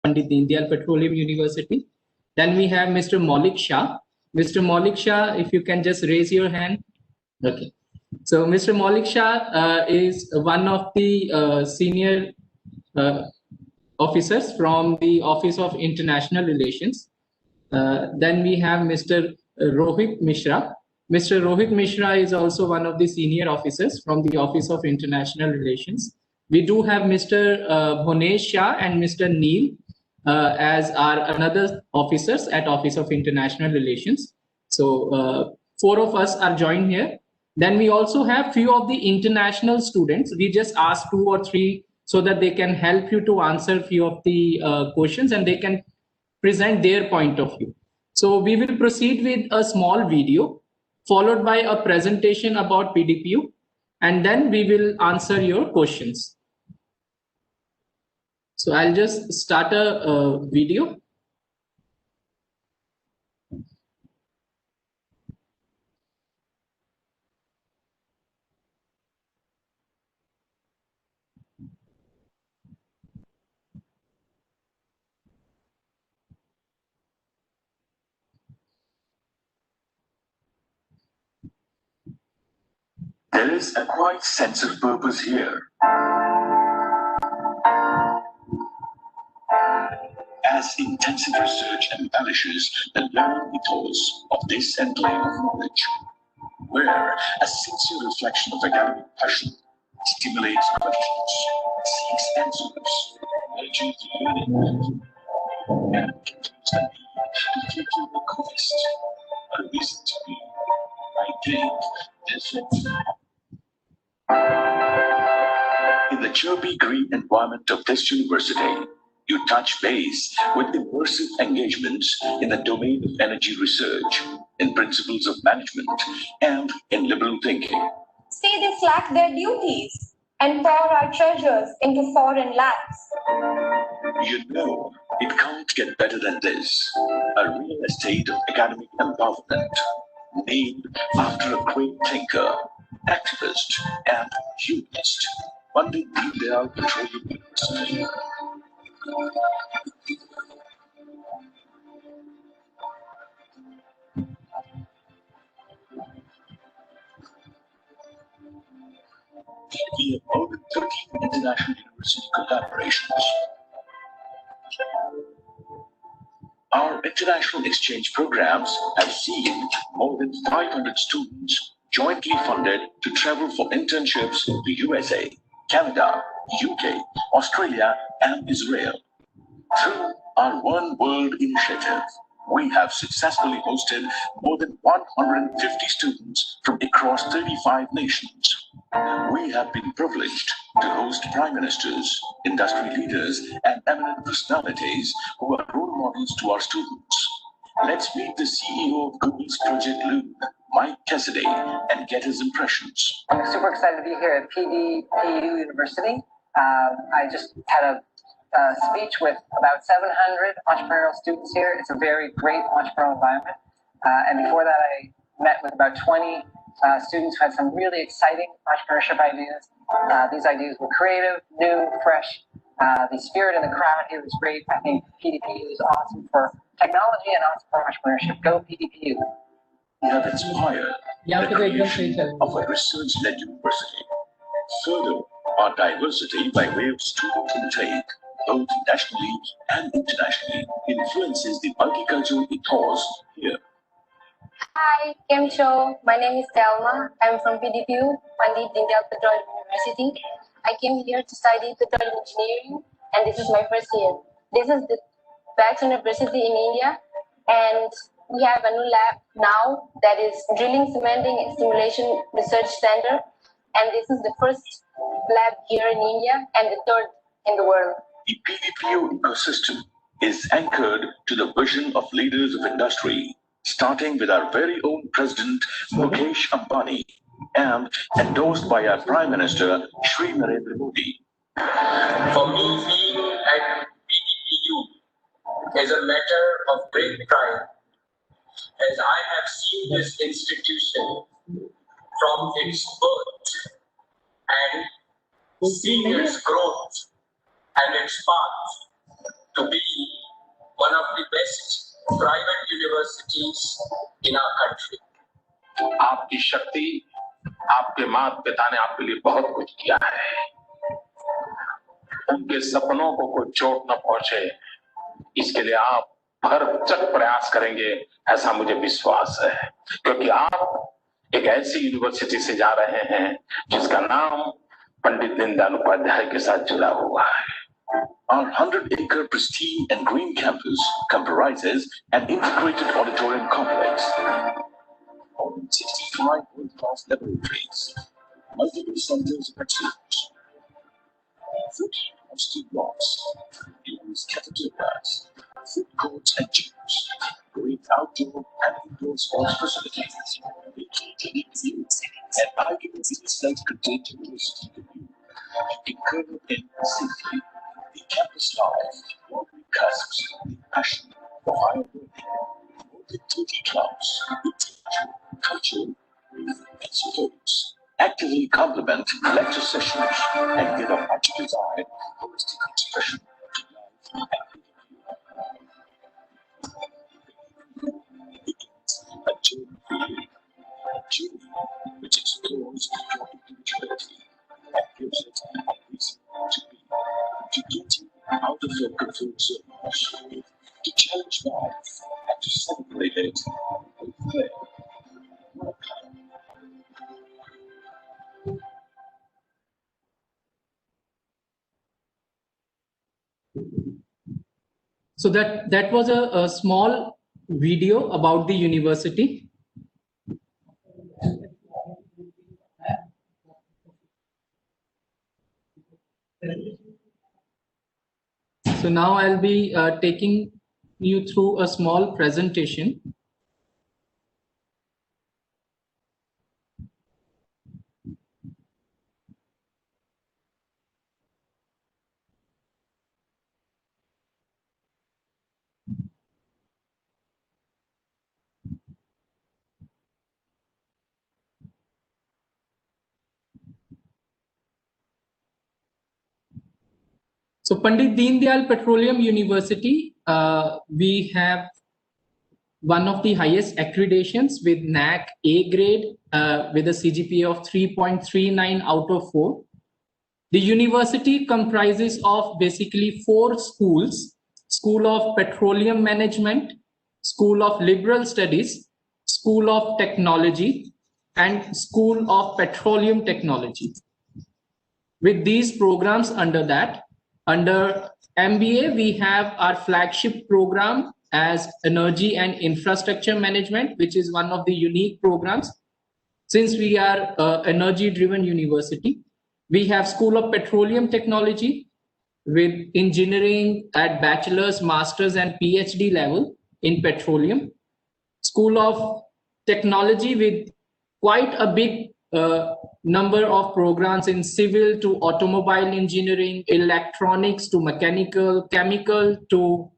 Pandit Deendayal Petroleum University. Then we have Mr. Maulik Shah. Mr. Maulik Shah, if you can just raise your hand. Okay. So Mr. Maulik Shah is one of the senior officers from the Office of International Relations. Then we have Mr. Rohit Mishra. Mr. Rohit Mishra is also one of the senior officers from the Office of International Relations. We do have Mr. Bhunesh Shah and Mr. Neil as our another officers at Office of International Relations. So 4 of us are joined here. Then we also have few of the international students. We just ask 2 or 3 so that they can help you to answer few of the questions and they can present their point of view. So we will proceed with a small video followed by a presentation about PDPU, and then we will answer your questions. So I'll just start a video. There is a quiet sense of purpose here. As intensive research embellishes the learning ethos of this enclave of knowledge, where a sincere reflection of academic passion stimulates questions, seeks answers, urges learning, and contains the need to fulfill the quest, a reason to be. I think this is. In the chirpy green environment of this university, you touch base with immersive engagements in the domain of energy research, in principles of management, and in liberal thinking. Say they slack their duties and pour our treasures into foreign labs. You know, it can't get better than this. A real estate of academic empowerment, named after a great thinker, activist, and humanist, Pandit Deendayal Petroleum University. We have more than 13 international university collaborations. Our international exchange programs have seen more than 500 students jointly funded to travel for internships to USA, Canada, UK, Australia, and Israel. Through our One World initiative, we have successfully hosted more than 150 students from across 35 nations. We have been privileged to host prime ministers, industry leaders, and eminent personalities who are role models to our students. Let's meet the CEO of Google's Project Loon, Mike Cassidy, and get his impressions. I'm super excited to be here at PDPU University. I just had a speech with about 700 entrepreneurial students here. It's a very great entrepreneurial environment. And before that, I met with about 20 students who had some really exciting entrepreneurship ideas. These ideas were creative, new, fresh. The spirit in the crowd here was great. I think PDPU is awesome for technology and awesome for entrepreneurship. Go PDPU. We have inspired the creation of a research-led university. Further, our diversity by way of student intake, both nationally and internationally, influences the multicultural ethos here. Hi, Kem Show. My name is Thelma. I'm from PDPU, Pandit Deendayal Petroleum University. I came here to study petroleum engineering, and this is my first year. This is the best university in India, and we have a new lab now that is Drilling, Cementing, and Stimulation Research Center, and this is the first lab here in India and the third in the world. The PDPU ecosystem is anchored to the vision of leaders of industry, starting with our very own president, Mukesh Ambani, and endorsed by our Prime Minister, Shri Narendra Modi. For me, being at PDPU is a matter of great pride, as I have seen this institution from its birth and seen its growth and its path to be universities in our country. आपकी शक्ति, आपके माता पिता ने आपके लिए बहुत कुछ किया है। उनके सपनों को कोई चोट न पहुंचे, इसके लिए आप भरसक प्रयास करेंगे, ऐसा मुझे विश्वास है, क्योंकि आप एक ऐसी यूनिवर्सिटी से जा रहे हैं जिसका नाम पंडित दीनदयाल उपाध्याय के साथ जुड़ा हुआ है। Our 100-acre pristine and green campus comprises an integrated auditorium complex, more than 65 world-class laboratories, multiple centers of excellence, 40 hostel blocks, numerous cafeterias, food courts and gyms, great outdoor and indoor sports facilities, and arguably self-contained university review. You can curl up in safely. The campus life warmly cusps the passion for higher learning. More than 30 clubs, literature, culture, and sports actively complement lecture sessions and give a much desired holistic expression to life and begins a journey for you, a journey which explores your individuality and gives it a reason to be, to get you out of your comfort zone, to challenge life and to celebrate it with play. Welcome. So that was a small video about the university. So now I'll be taking you through a small presentation. So Pandit Deendayal Petroleum University, we have one of the highest accreditations with NAC A grade with a CGPA of 3.39 out of 4. The university comprises of basically 4 schools: School of Petroleum Management, School of Liberal Studies, School of Technology, and School of Petroleum Technology. With these programs under that, under MBA, we have our flagship program as Energy and Infrastructure Management, which is one of the unique programs. Since we are an energy-driven university, we have School of Petroleum Technology with engineering at bachelor's, master's, and PhD level in petroleum. School of Technology with quite a big number of programs in civil to automobile engineering, electronics to mechanical, chemical to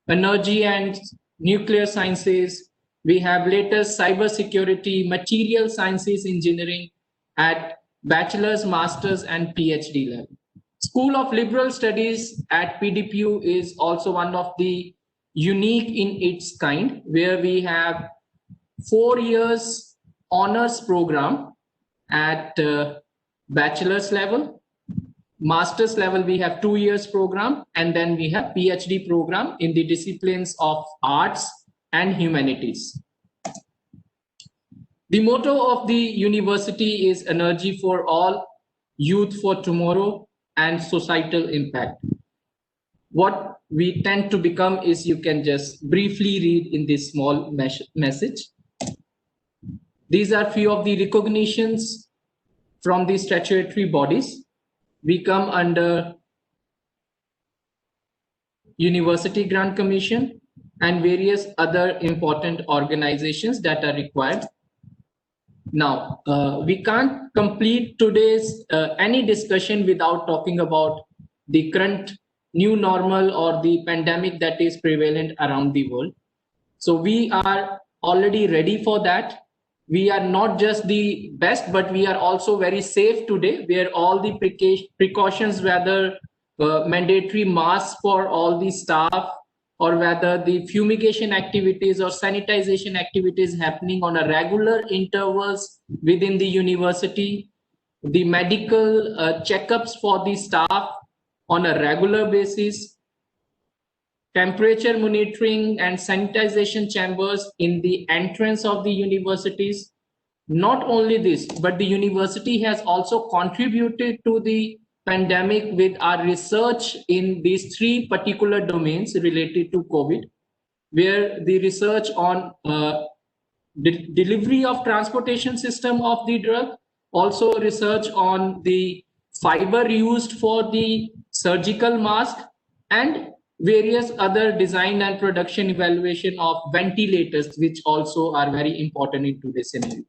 energy and nuclear sciences. We have latest cybersecurity, material sciences engineering at bachelor's, master's, and PhD level. School of Liberal Studies at PDPU is also one of the unique in its kind, where we have 4 years honors program at bachelor's level. Master's level, we have 2 years program, and then we have PhD program in the disciplines of arts and humanities. The motto of the university is Energy for All, Youth for Tomorrow, and Societal Impact. What we tend to become is, you can just briefly read in this small message. These are few of the recognitions from the statutory bodies. We come under University Grant Commission and various other important organizations that are required. Now, we can't complete today's any discussion without talking about the current new normal or the pandemic that is prevalent around the world. So we are already ready for that. We are not just the best, but we are also very safe today, where all the precautions, whether mandatory masks for all the staff, or whether the fumigation activities or sanitization activities happening on a regular intervals within the university, the medical checkups for the staff on a regular basis, temperature monitoring and sanitization chambers in the entrance of the universities. Not only this, but the university has also contributed to the pandemic with our research in these three particular domains related to COVID, where the research on delivery of transportation system of the drug, also research on the fiber used for the surgical mask, and various other design and production evaluation of ventilators, which also are very important in today's scenario.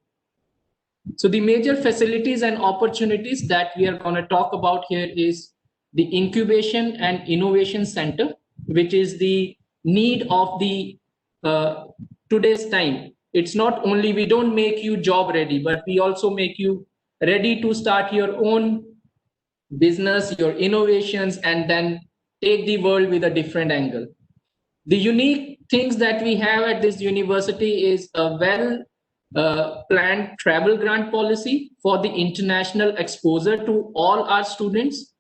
So the major facilities and opportunities that we are going to talk about here is the Incubation and Innovation Center, which is the need of the today's time. It's not only we don't make you job ready, but we also make you ready to start your own business, your innovations, and then take the world with a different angle. The unique things that we have at this university is a well planned travel grant policy for the international exposure to all our students.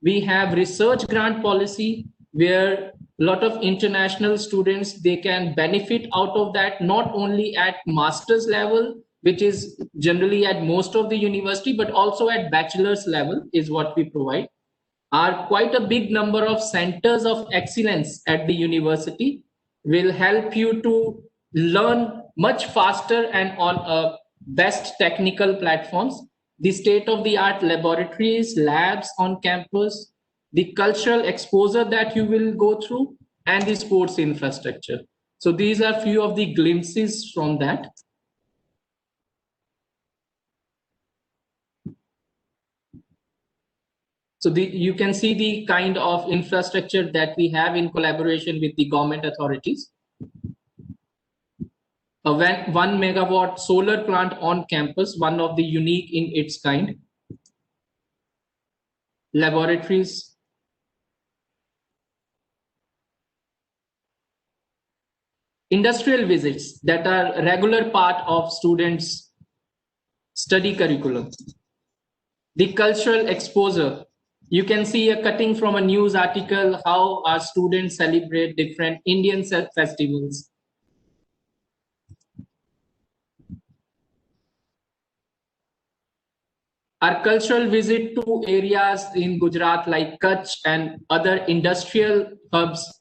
We have research grant policy where a lot of international students, they can benefit out of that, not only at master's level, which is generally at most of the university, but also at bachelor's level is what we provide. Are quite a big number of centers of excellence at the university will help you to learn much faster and on best technical platforms. The state-of-the-art laboratories, labs on campus, the cultural exposure that you will go through, and the sports infrastructure. So these are few of the glimpses from that. So you can see the kind of infrastructure that we have in collaboration with the government authorities. A 1 megawatt solar plant on campus, one of the unique in its kind. Laboratories. Industrial visits that are a regular part of students' study curriculum. The cultural exposure. You can see a cutting from a news article how our students celebrate different Indian festivals. Our cultural visit to areas in Gujarat like Kutch and other industrial hubs.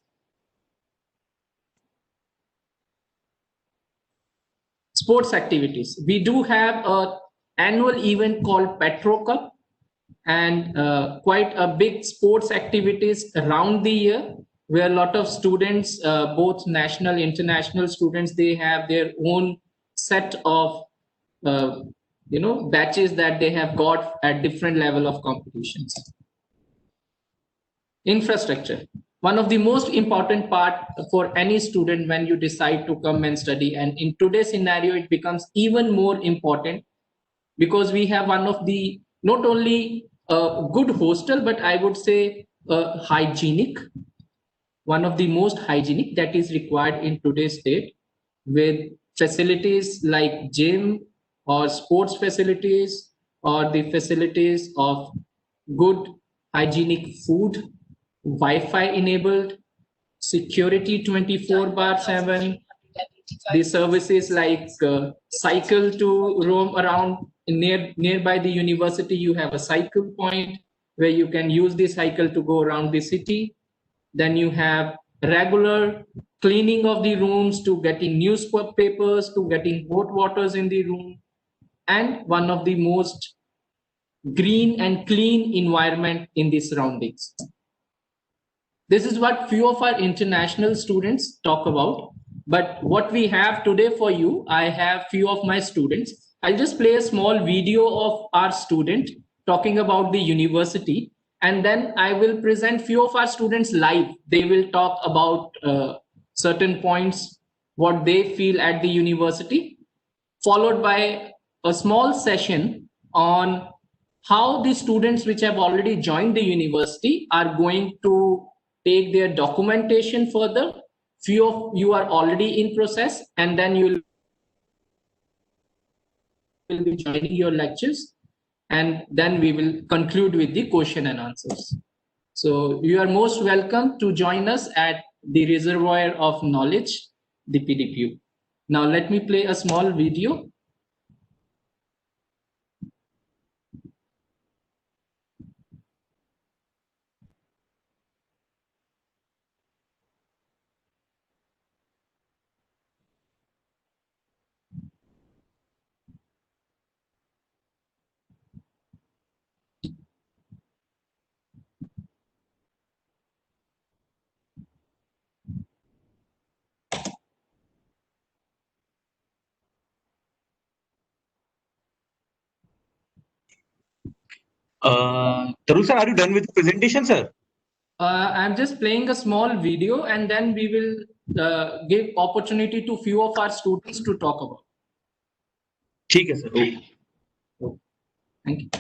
Sports activities. We do have an annual event called Petro Cup, and quite a big sports activities around the year, where a lot of students, both national, international students, they have their own set of batches that they have got at different level of competitions. Infrastructure. One of the most important part for any student when you decide to come and study, and in today's scenario, it becomes even more important because we have one of the, not only a good hostel, but I would say hygienic, one of the most hygienic that is required in today's state, with facilities like gym or sports facilities, or the facilities of good hygienic food, Wi-Fi enabled, security 24/7, the services like cycle to roam around nearby the university. You have a cycle point where you can use the cycle to go around the city. Then you have regular cleaning of the rooms, to getting newspapers, to getting hot waters in the room, and one of the most green and clean environment in the surroundings. This is what few of our international students talk about. But what we have today for you, I have few of my students. I'll just play a small video of our student talking about the university, and then I will present few of our students live. They will talk about certain points, what they feel at the university, followed by a small session on how the students which have already joined the university are going to take their documentation further, few of you are already in process, and then you will be joining your lectures, and then we will conclude with the question and answers. So you are most welcome to join us at the Reservoir of Knowledge, the PDPU. Now let me play a small video. Tarun sir, are you done with the presentation, sir? I'm just playing a small video, and then we will give opportunity to few of our students to talk about. ठीक है sir. Okay. Thank you.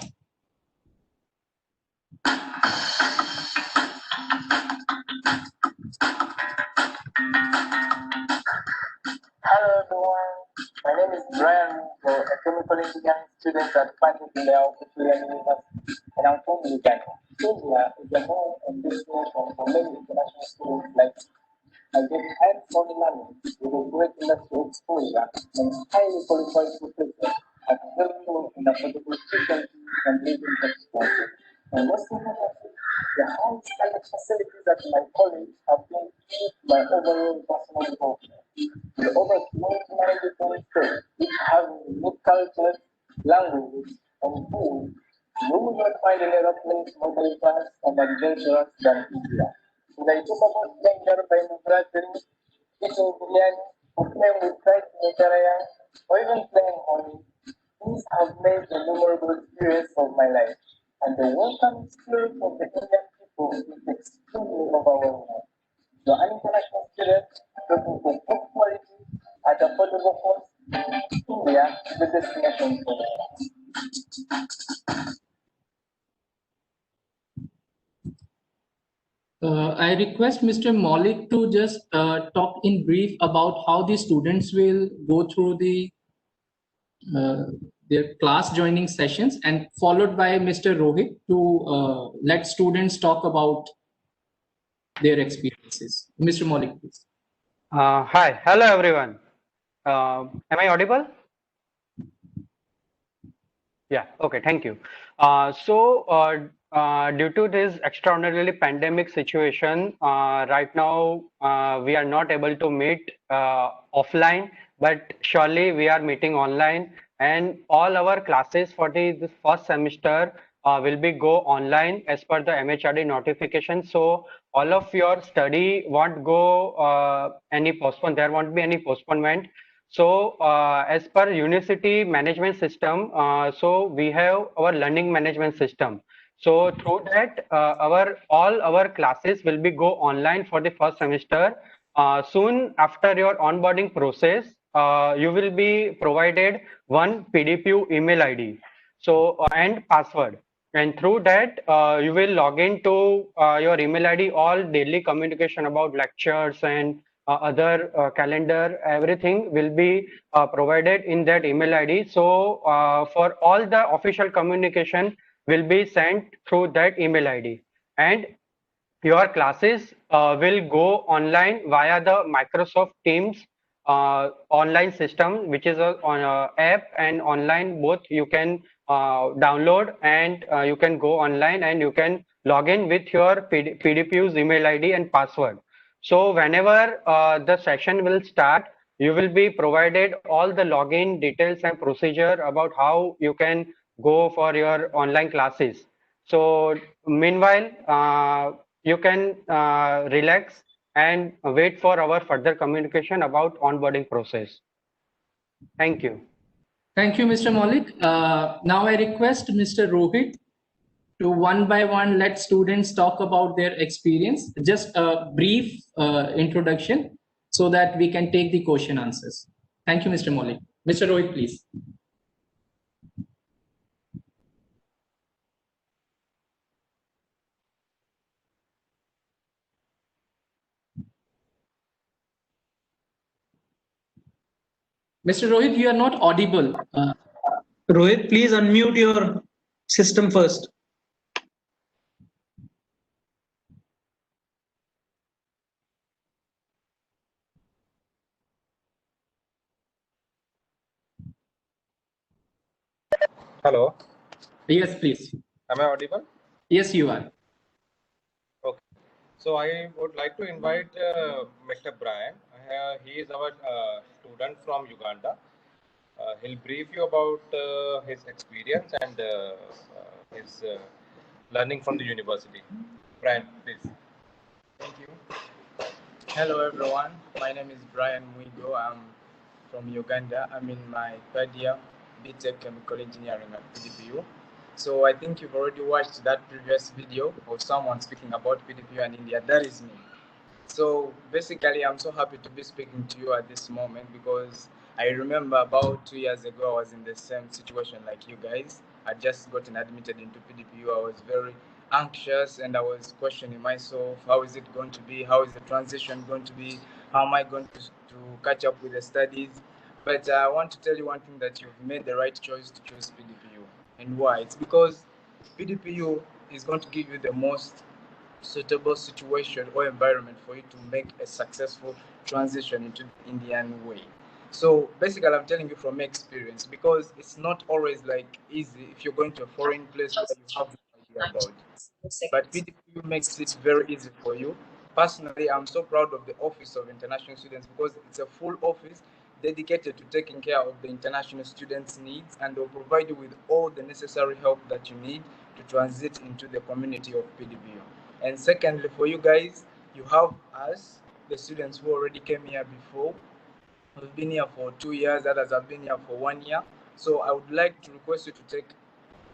Hello everyone, my name is Brian, a chemical engineering student at Pandit Petroleum University, and I'm from Uganda. India is the home and destination for many international students like me. I get hands-on learning with a great industry exposure and highly qualified professors at very low and affordable tuition fees and living expenses. And most importantly, the high-standard facilities at my college have been key to my overall personal development. With over 29 different states, each having unique cultures, languages, and food, you will not find any other place more diverse and adventurous than India. When I talk about gender by Brazil, eating biryani, or playing with friends in Mediterranean, or even playing hockey, these have made a memorable experience of my life. And the welcoming spirit of the Indian people is extremely overwhelming. So an international student looking for good quality at affordable cost, India is the destination for them. I request Mr. Maulik to just talk in brief about how the students will go through their class joining sessions, and followed by Mr. Rohit to let students talk about their experiences. Mr. Maulik, please. Hi, hello everyone. Am I audible? Yeah, okay, thank you. Due to this extraordinarily pandemic situation, right now we are not able to meet offline, but surely we are meeting online, and all our classes for this first semester will be go online as per the MHRD notification. So all of your study won't go any postpone. There won't be any postponement. So as per university management system, so we have our learning management system. So through that, all our classes will be go online for the first semester. Soon after your onboarding process, you will be provided one PDPU email ID, so and password. And through that, you will log into your email ID, all daily communication about lectures and other calendar, everything will be provided in that email ID. So for all the official communication will be sent through that email ID, and your classes will go online via the Microsoft Teams online system, which is on a app and online both. You can download, and you can go online and you can log in with your PDPU's email ID and password. So whenever the session will start, you will be provided all the login details and procedure about how you can go for your online classes. So meanwhile, you can relax and wait for our further communication about onboarding process. Thank you. Thank you, Mr. Maulik. Now I request Mr. Rohit to one by one let students talk about their experience. Just a brief introduction so that we can take the question answers. Thank you, Mr. Maulik. Mr. Rohit, please. Mr. Rohit, you are not audible. Rohit, please unmute your system first. Hello. Yes, please. Am I audible? Yes, you are. Okay. So I would like to invite Mr. Brian. He is our student from Uganda. He'll brief you about his experience and his learning from the university. Brian, please. Thank you. Hello everyone, my name is Brian Mwigo. I'm from Uganda. I'm in my third year BTech Chemical Engineering at PDPU. So I think you've already watched that previous video of someone speaking about PDPU and India. That is me. So basically, I'm so happy to be speaking to you at this moment because I remember about 2 years ago, I was in the same situation like you guys. I just gotten admitted into PDPU. I was very anxious and I was questioning myself, how is it going to be? How is the transition going to be? How am I going to catch up with the studies? But I want to tell you one thing, that you've made the right choice to choose PDPU. And why? It's because PDPU is going to give you the most suitable situation or environment for you to make a successful transition into the Indian way. So basically, I'm telling you from experience, because it's not always like easy if you're going to a foreign place where you have no idea about it. But PDPU makes it very easy for you. Personally, I'm so proud of the Office of International Students because it's a full office dedicated to taking care of the international students' needs, and they'll provide you with all the necessary help that you need to transit into the community of PDPU. And secondly, for you guys, you have us, the students who already came here before. We've been here for 2 years, others have been here for 1 year. So I would like to request you to take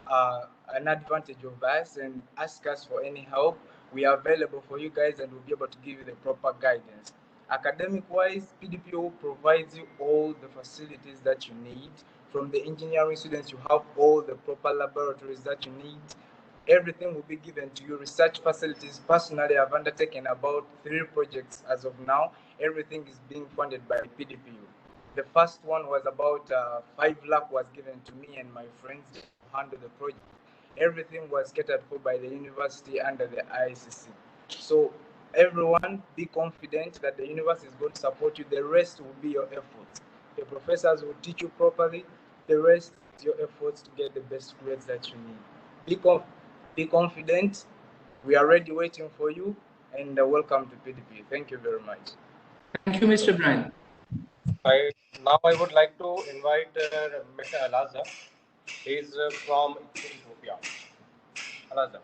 an advantage of us and ask us for any help. We are available for you guys and we'll be able to give you the proper guidance. Academic-wise, PDPO provides you all the facilities that you need. From the engineering students, you have all the proper laboratories that you need. Everything will be given to you. Research facilities, personally, I've undertaken about 3 projects as of now. Everything is being funded by PDPU. The first one was about 5 lakh was given to me and my friends to handle the project. Everything was catered for by the university under the ICC. So everyone be confident that the university is going to support you. The rest will be your efforts. The professors will teach you properly. The rest is your efforts to get the best grades that you need. Be confident. We are ready waiting for you, and welcome to PDP. Thank you very much. Thank you, Mr. Brian. Now I would like to invite Mr. Alaza. He is from Ethiopia. Alaza.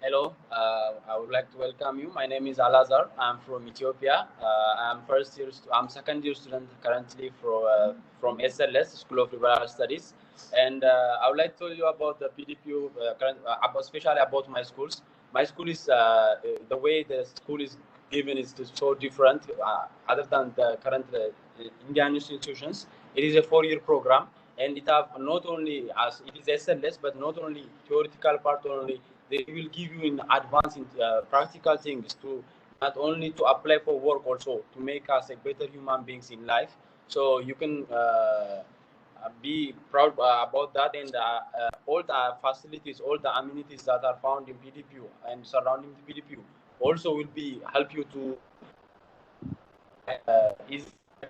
Hello, I would like to welcome you. My name is Alazar. I'm from Ethiopia. I'm second year student currently from SLS, School of Liberal Studies. And I would like to tell you about the PDPU, especially about my schools. My school is, the way the school is given is so different other than the current Indian institutions. It is a 4-year program, and it have not only, as it is SLS, but not only theoretical part only. They will give you in advance in practical things to not only to apply for work, also to make us a better human beings in life. So you can be proud about that, and all the facilities, all the amenities that are found in PDPU and surrounding the PDPU also will be help you to is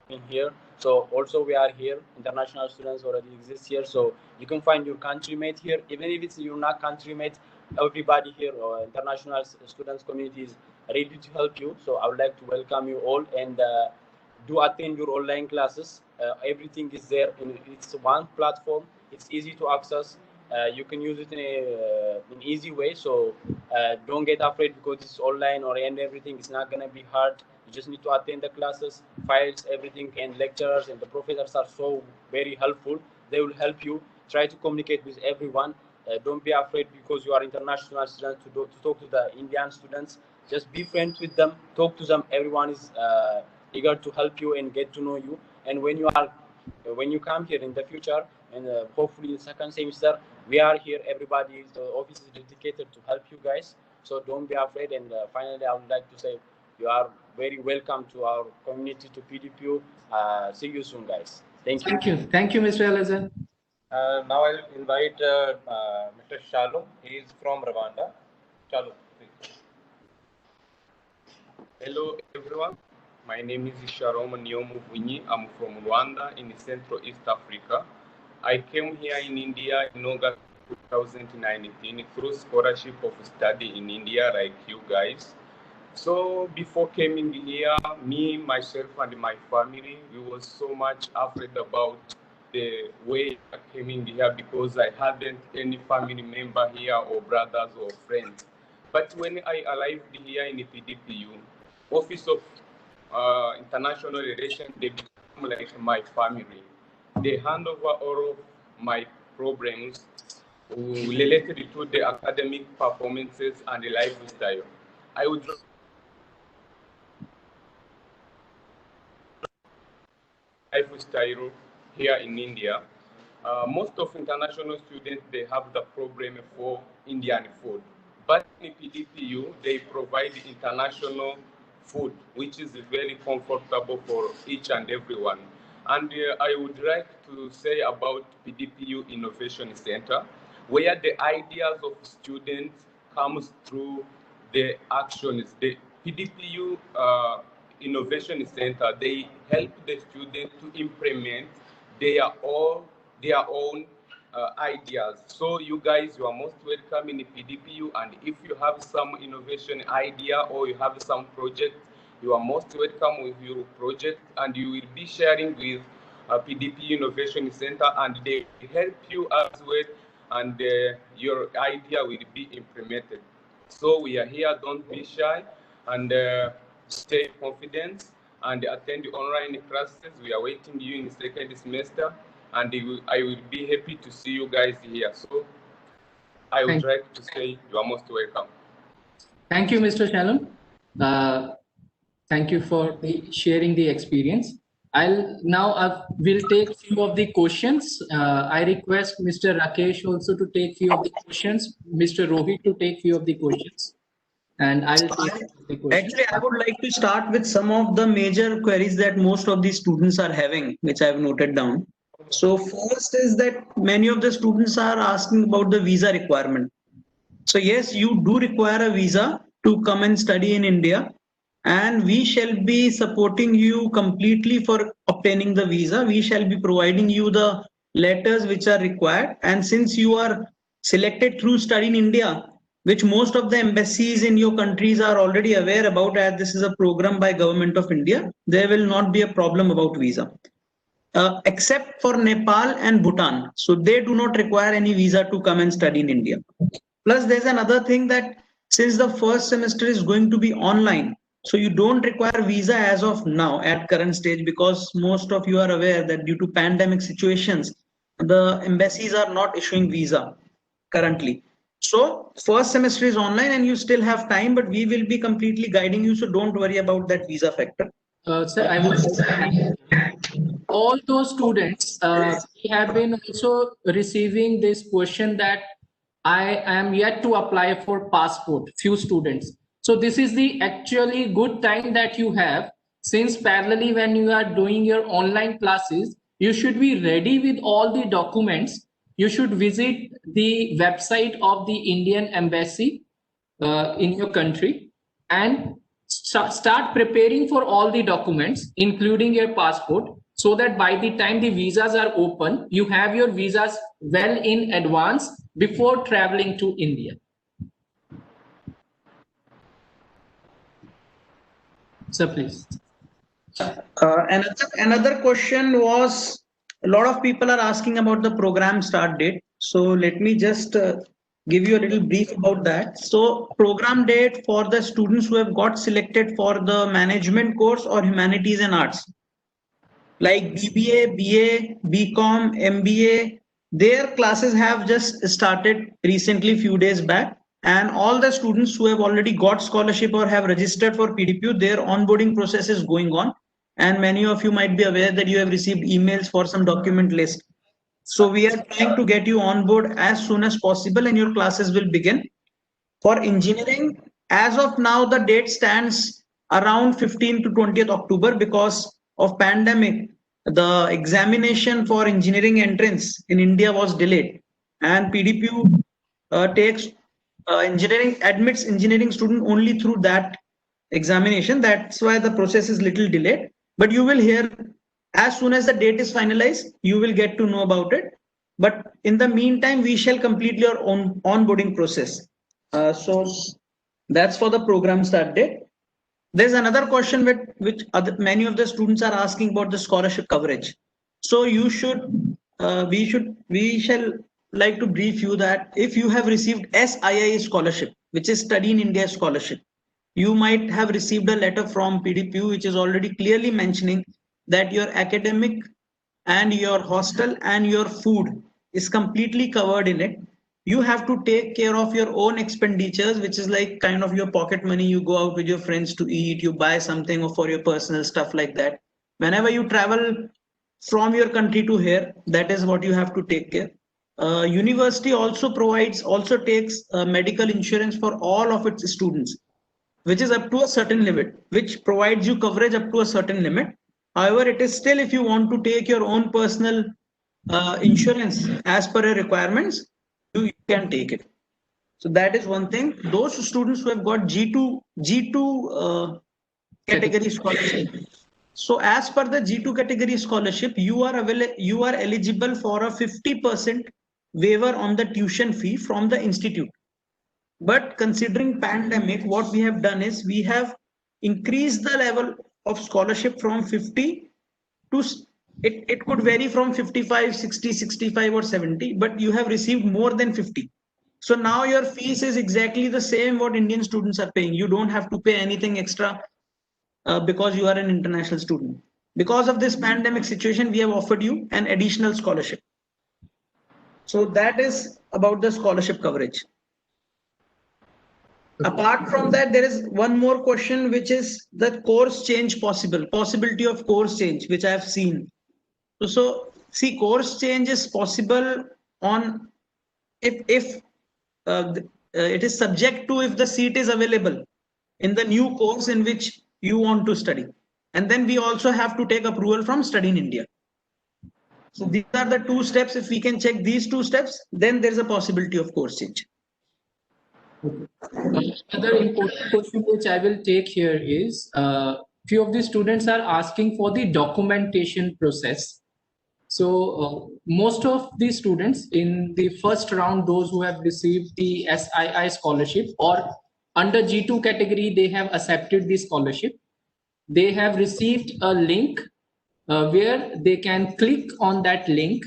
in here. So also we are here, international students already exist here, so you can find your countrymate here. Even if it's you're not countrymate, everybody here or international students community is ready to help you. So I would like to welcome you all, and do attend your online classes. Everything is there, it's one platform. It's easy to access. You can use it in an easy way. So don't get afraid because it's online or and everything. It's not gonna be hard. You just need to attend the classes, files, everything, and lecturers and the professors are so very helpful. They will help you. Try to communicate with everyone. Don't be afraid because you are international students to talk to the Indian students. Just be friends with them. Talk to them. Everyone is eager to help you and get to know you. And when you come here in the future, and hopefully in second semester, we are here. Everybody, the office is dedicated to help you guys. So don't be afraid. And finally, I would like to say you are very welcome to our community, to PDPU. See you soon, guys. Thank you. Thank you. Thank you, Mr. Elazar. Now I'll invite Mr. Shalom. He is from Rwanda. Shalom, please. Hello everyone, my name is Sharom Nyomuvunyi. I'm from Rwanda in Central East Africa. I came here in India in August 2019 through scholarship of study in India like you guys. So before coming here, me, myself and my family, we were so much afraid about the way I came in here because I hadn't any family member here or brothers or friends. But when I arrived here in the PDPU, Office of International Relations, they become like my family. They hand over all of my problems related to the academic performances and the lifestyle. I would lifestyle here in India. Most of international students, they have the problem for Indian food. But in PDPU, they provide international food, which is very comfortable for each and everyone. And I would like to say about PDPU Innovation Center, where the ideas of students comes through the actions. The PDPU Innovation Center, they help the students to implement their own ideas. So you guys, you are most welcome in the PDPU, and if you have some innovation idea or you have some project, you are most welcome with your project, and you will be sharing with PDPU Innovation Center, and they help you as well, and your idea will be implemented. So we are here, don't be shy, and stay confident and attend the online classes. We are waiting you in the second semester, and I will be happy to see you guys here. So I would like to say you are most welcome. Thank you, Mr. Shalom. Thank you for sharing the experience. We'll take few of the questions. I request Mr. Rakesh also to take few of the questions, Mr. Rohit to take few of the questions, and I'll take the questions. Actually, I would like to start with some of the major queries that most of the students are having, which I've noted down. So first is that many of the students are asking about the visa requirement. So yes, you do require a visa to come and study in India, and we shall be supporting you completely for obtaining the visa. We shall be providing you the letters which are required. And since you are selected through study in India, which most of the embassies in your countries are already aware about, as this is a program by Government of India, there will not be a problem about visa. Except for Nepal and Bhutan. So they do not require any visa to come and study in India. Plus, there's another thing that since the first semester is going to be online, so you don't require visa as of now at current stage, because most of you are aware that due to pandemic situations, the embassies are not issuing visa currently. So first semester is online and you still have time, but we will be completely guiding you. So don't worry about that visa factor. Sir, I would say all those students, we have been also receiving this question that I am yet to apply for passport, few students. So this is the actually good time that you have, since parallelly when you are doing your online classes, you should be ready with all the documents. You should visit the website of the Indian Embassy in your country and start preparing for all the documents, including your passport, so that by the time the visas are open, you have your visas well in advance before traveling to India. Sir, please. Another question was, a lot of people are asking about the program start date. So let me just give you a little brief about that. So program date for the students who have got selected for the management course or humanities and arts, like BBA, BA, BCom, MBA, their classes have just started recently, few days back. And all the students who have already got scholarship or have registered for PDPU, their onboarding process is going on. And many of you might be aware that you have received emails for some document list. So we are trying to get you on board as soon as possible and your classes will begin. For engineering, as of now, the date stands around 15 to 20th October because of pandemic. the examination for engineering entrance in India was delayed, and PDPU takes admits engineering student only through that examination. That's why the process is little delayed. But you will hear as soon as the date is finalized, you will get to know about it. But in the meantime, we shall complete your own onboarding process. So that's for the program start date. There's another question which many of the students are asking about the scholarship coverage. So we shall like to brief you that if you have received SII scholarship, which is Study in India scholarship, you might have received a letter from PDPU, which is already clearly mentioning that your academic and your hostel and your food is completely covered in it. You have to take care of your own expenditures, which is like kind of your pocket money. You go out with your friends to eat, you buy something or for your personal stuff like that. Whenever you travel from your country to here, that is what you have to take care. University also takes medical insurance for all of its students, which is up to a certain limit, which provides you coverage up to a certain limit. However, it is still, if you want to take your own personal insurance as per your requirements, you can take it. So that is one thing. Those students who have got G2 category scholarship. So as per the G2 category scholarship, you are eligible for a 50% waiver on the tuition fee from the institute. But considering pandemic, what we have done is we have increased the level of scholarship from 50 to it could vary from 55, 60, 65 or 70, but you have received more than 50. So now your fees is exactly the same what Indian students are paying. You don't have to pay anything extra because you are an international student. Because of this pandemic situation, we have offered you an additional scholarship. So that is about the scholarship coverage. Apart from that, there is one more question, which is the course change possibility of course change, which I have seen. So see, course change is possible on if it is subject to if the seat is available in the new course in which you want to study. And then we also have to take approval from Study in India. So these are the two steps. If we can check these two steps, then there is a possibility of course change. Another important question which I will take here is few of the students are asking for the documentation process. So most of the students in the first round, those who have received the SII scholarship or under G2 category, they have accepted the scholarship. They have received a link where they can click on that link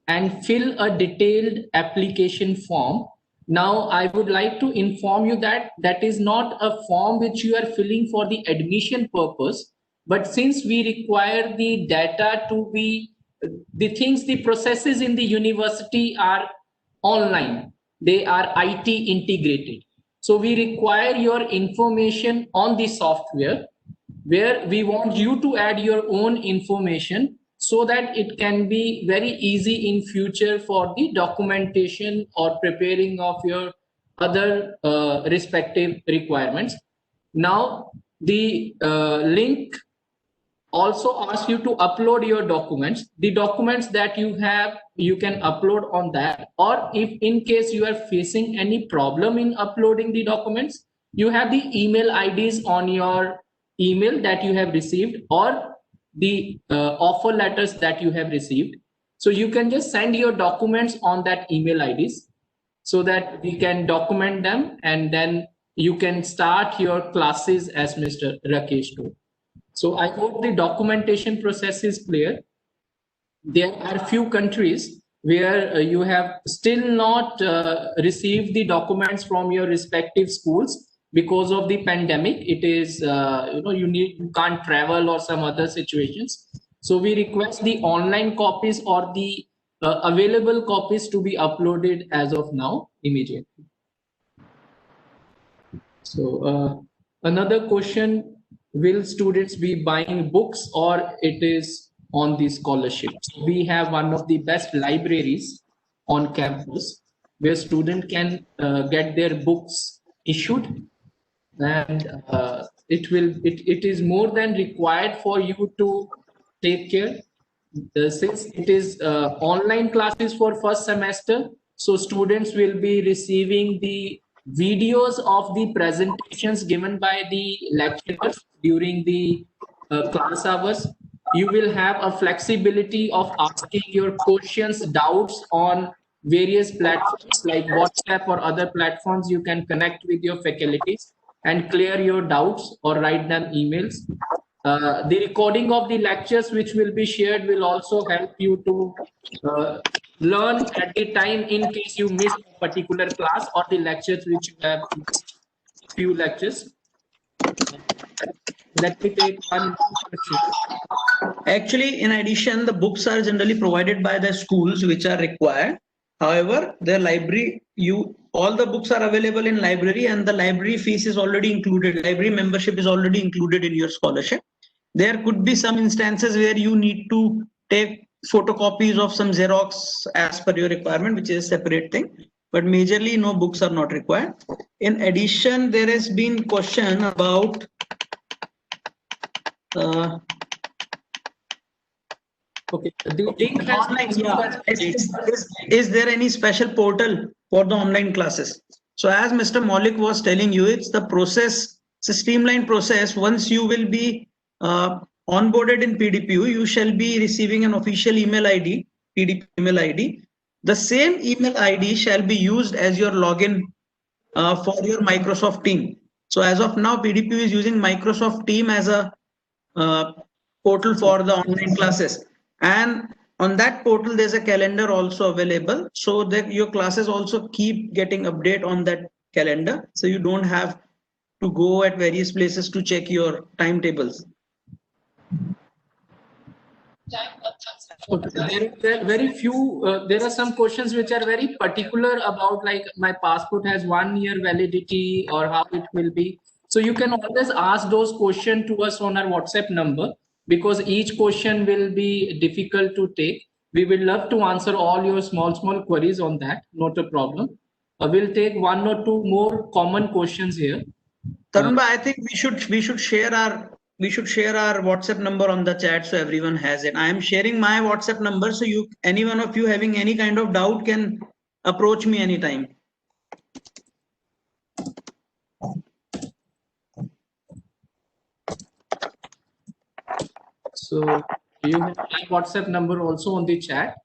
and fill a detailed application form. Now, I would like to inform you that that is not a form which you are filling for the admission purpose, but since we require the data to be, the processes in the university are online, they are IT integrated. So we require your information on the software where we want you to add your own information so that it can be very easy in future for the documentation or preparing of your other respective requirements. Now, the link also asks you to upload your documents. The documents that you have, you can upload on that. Or if in case you are facing any problem in uploading the documents, you have the email IDs on your email that you have received or the offer letters that you have received. So you can just send your documents on that email IDs so that we can document them, and then you can start your classes as Mr. Rakesh told. So I hope the documentation process is clear. There are few countries where you have still not received the documents from your respective schools because of the pandemic. It is, you can't travel or some other situations. So we request the online copies or the available copies to be uploaded as of now immediately. So another question, will students be buying books or it is on the scholarship? We have one of the best libraries on campus where students can get their books issued, and it is more than required for you to take care. since it is online classes for first semester, so students will be receiving the videos of the presentations given by the lecturers during the class hours. You will have a flexibility of asking your questions, doubts on various platforms like WhatsApp or other platforms. You can connect with your faculties and clear your doubts or write them emails. The recording of the lectures which will be shared will also help you to learn at the time in case you miss a particular class or the lectures which you have missed few lectures. Let me take one question. Actually, in addition, the books are generally provided by the schools which are required. However, the library, all the books are available in library, and the library fees is already included. Library membership is already included in your scholarship. There could be some instances where you need to take photocopies of some Xerox as per your requirement, which is a separate thing. But majorly, no books are not required. In addition, there has been question about okay, the link has is there any special portal for the online classes? So as Mr. Maulik was telling you, it's the process, it's a streamlined process. Once you will be onboarded in PDPU, you shall be receiving an official email ID, PDPU email ID. The same email ID shall be used as your login for your Microsoft team. So as of now, PDPU is using Microsoft Team as a portal for the online classes, and on that portal there's a calendar also available, so that your classes also keep getting update on that calendar, so you don't have to go at various places to check your timetables. There are very few, there are some questions which are very particular about, like my passport has 1 year validity or how it will be. So you can always ask those questions to us on our WhatsApp number, because each question will be difficult to take. We will love to answer all your small queries on that, not a problem. We'll take 1 or 2 more common questions here. Tarun, I think we should share our WhatsApp number on the chat so everyone has it. I am sharing my WhatsApp number, so any one of you having any kind of doubt can approach me anytime. So you have my WhatsApp number also on the chat.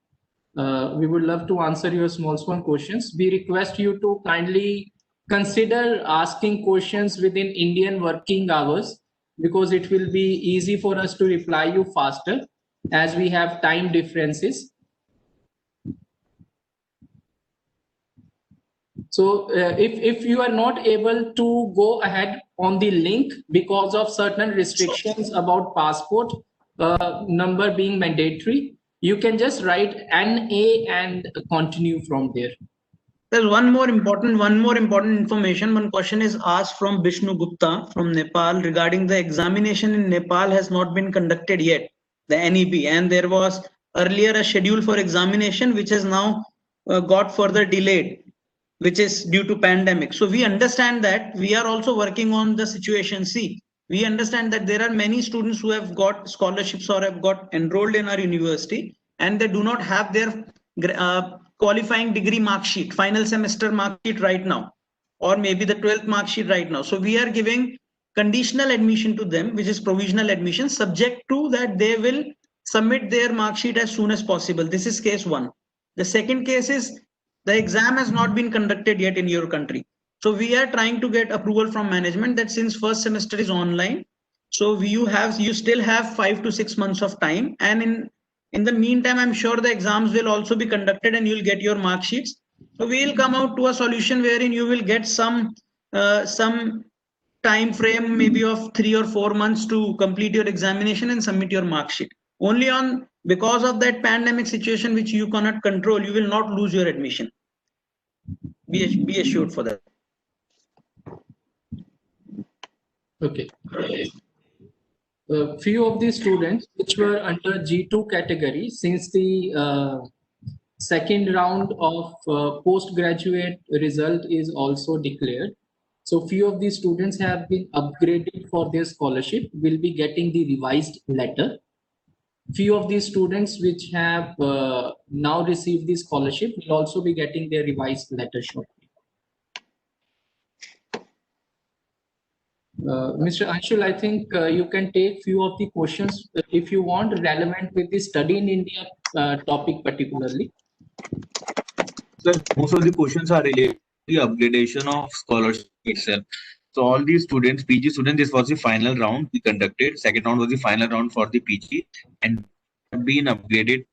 We would love to answer your small questions. We request you to kindly consider asking questions within Indian working hours, because it will be easy for us to reply you faster as we have time differences. So if you are not able to go ahead on the link because of certain restrictions about passport number being mandatory, you can just write NA and continue from there. There's one more important information. One question is asked from Vishnu Gupta from Nepal regarding the examination in Nepal has not been conducted yet, the NEP, and there was earlier a schedule for examination which has now got further delayed, which is due to pandemic. So we understand that. We are also working on the situation. See, we understand that there are many students who have got scholarships or have got enrolled in our university, and they do not have their qualifying degree mark sheet, final semester mark sheet right now, or maybe the 12th mark sheet right now. So we are giving conditional admission to them, which is provisional admission, subject to that they will submit their mark sheet as soon as possible. This is case one. The second case is the exam has not been conducted yet in your country. So we are trying to get approval from management that since first semester is online, so you still have 5 to 6 months of time, and in the meantime, I'm sure the exams will also be conducted and you'll get your mark sheets. So we'll come out to a solution wherein you will get some time frame maybe of 3 or 4 months to complete your examination and submit your mark sheet. Only because of that pandemic situation which you cannot control, you will not lose your admission. Be assured for that. Okay. A few of the students which were under G2 category, since the second round of postgraduate result is also declared, so few of the students have been upgraded for their scholarship, will be getting the revised letter. few of these students which have now received the scholarship will also be getting their revised letter shortly. Mr. Anshul, I think you can take few of the questions if you want, relevant with the study in India topic particularly. Sir, most of the questions are related to the upgradation of scholarship itself. So all these students, PG students, this was the final round we conducted. Second round was the final round for the PG, and have been upgraded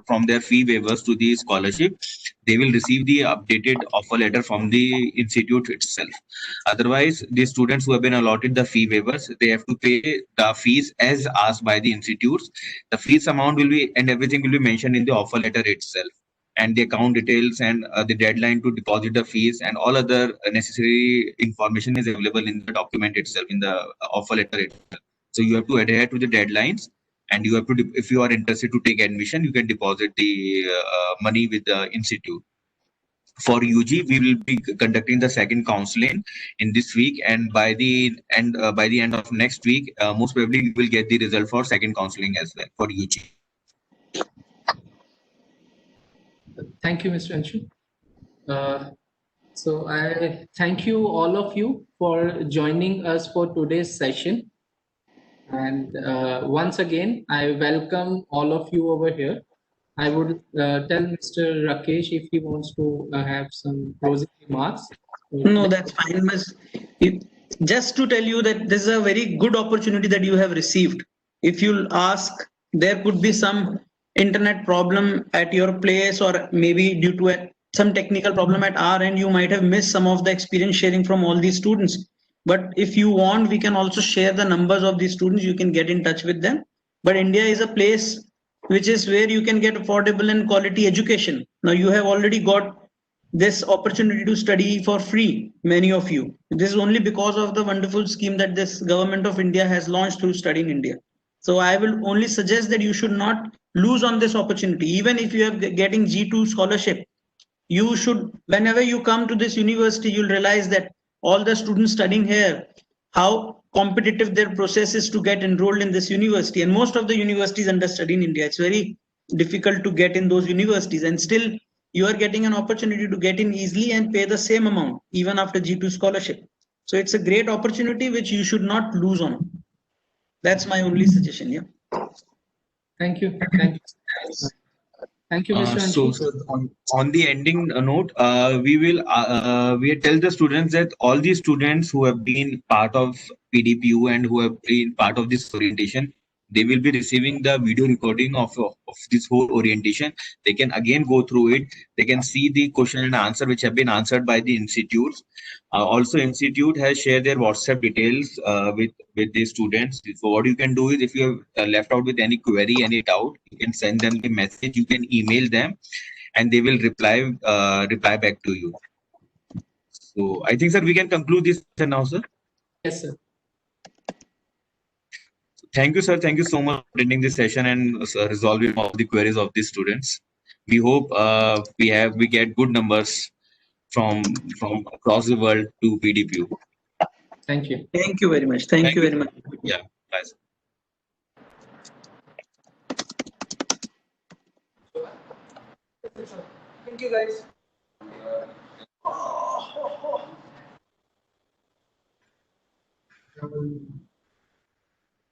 from their fee waivers to the scholarship. They will receive the updated offer letter from the institute itself. Otherwise, the students who have been allotted the fee waivers, they have to pay the fees as asked by the institutes. The fees amount will be, and everything will be mentioned in the offer letter itself, and the account details and the deadline to deposit the fees and all other necessary information is available in the document itself, in the offer letter itself. So you have to adhere to the deadlines, and you have to, if you are interested to take admission, you can deposit the money with the institute. For UG, we will be conducting the second counseling in this week, and by the end of next week, most probably we will get the result for second counseling as well for UG. Thank you, Mr. Anshul. So I thank you all of you for joining us for today's session. And once again, I welcome all of you over here. I would tell Mr. Rakesh if he wants to have some closing remarks. No, that's fine. Just to tell you that this is a very good opportunity that you have received. If you'll ask, there could be some internet problem at your place, or maybe due to some technical problem at our end, you might have missed some of the experience sharing from all these students. But if you want, we can also share the numbers of these students. You can get in touch with them. But India is a place which is where you can get affordable and quality education. Now you have already got this opportunity to study for free, many of you. This is only because of the wonderful scheme that this government of India has launched through Study in India. So I will only suggest that you should not lose on this opportunity. Even if you are getting G2 scholarship, you should, whenever you come to this university, you'll realize that all the students studying here, how competitive their process is to get enrolled in this university. And most of the universities under Study in India, it's very difficult to get in those universities, and still you are getting an opportunity to get in easily and pay the same amount even after G2 scholarship. So it's a great opportunity which you should not lose on. That's my only suggestion. Yeah. Thank you. Thank you. Thank you, Mr. Anshul. So on the ending note, we tell the students that all these students who have been part of PDPU and who have been part of this orientation, they will be receiving the video recording of this whole orientation. They can again go through it. They can see the question and answer which have been answered by the institutes. Also, institute has shared their WhatsApp details with the students. So what you can do is, if you have left out with any query, any doubt, you can send them the message. You can email them, and they will reply back to you. So I think, sir, we can conclude this now, sir. Yes, sir. Thank you, sir. Thank you so much for attending this session and resolving all the queries of the students. We hope we get good numbers from across the world to PDPU. Thank you. Thank you very much. Thank you very much. Yeah. Bye, sir. Thank you, guys.